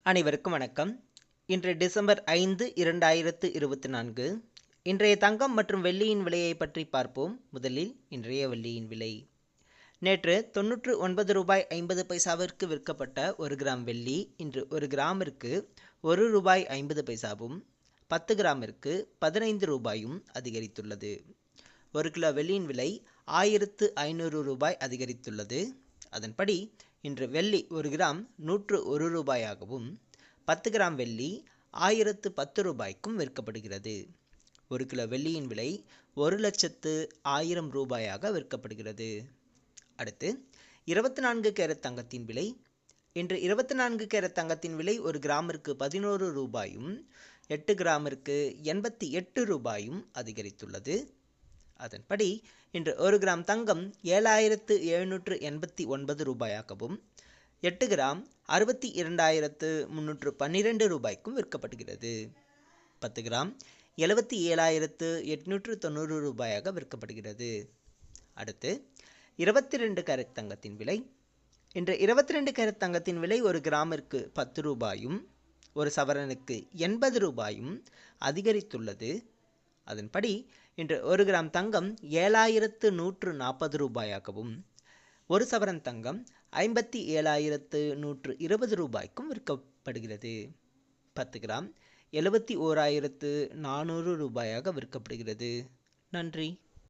அனைவருக்கும் வணக்கம். இன்று டிசம்பர் 5, 2024. இன்றைய தங்கம் மற்றும் வெள்ளியின் விலையை பற்றி பார்ப்போம். முதலில் இன்றைய வெள்ளியின் விலை. நேற்று 99 ரூபாய் 50 பைசாவிற்கு விற்கப்பட்ட 1 கிராம் வெள்ளி இன்று 1 கிராமிற்கு 1 ரூபாய் 50 பைசாவும் 10 கிராமிற்கு 15 ரூபாயும் அதிகரித்துள்ளது. 1 கிலோ வெள்ளியின் விலை 1500 ரூபாய் அதிகரித்துள்ளது. அதன்படி இன்று வெள்ளி 1 கிராம் 101 ரூபாயாகவும் 10 கிராம் வெள்ளி 1010 ரூபாய்க்கும் விற்கப்படுகிறது. 1 கிலோ வெள்ளியின் விலை 1,10,000 ரூபாயாக விற்கப்படுகிறது. அடுத்து 24 கேரட் தங்கத்தின் விலை. இன்று 24 கேரட் தங்கத்தின் விலை 1 கிராமிற்கு 11 ரூபாயும் 8 கிராமிற்கு 88 ரூபாயும் அதிகரித்துள்ளது. அதன்படி இன்று 1 கிராம் தங்கம் 7,789 ரூபாயாகவும் 8 கிராம் 62,312 ரூபாய்க்கும் விற்கப்படுகிறது. 10 கிராம் 77,890 ரூபாயாக விற்கப்படுகிறது. அடுத்து 22 கேரட் தங்கத்தின் விலை. இன்று 22 கேரட் தங்கத்தின் விலை 1 கிராமிற்கு 10 ரூபாயும் 1 சவரனுக்கு 80 ரூபாயும் அதிகரித்துள்ளது. அதன்படி இன்று 1 கிராம் தங்கம் 7,140 ரூபாயாகவும் 1 சவரன் தங்கம் 57,120 ரூபாய்க்கும் விற்கப்படுகிறது. 10 கிராம் 71,400 ரூபாயாக விற்கப்படுகிறது. நன்றி.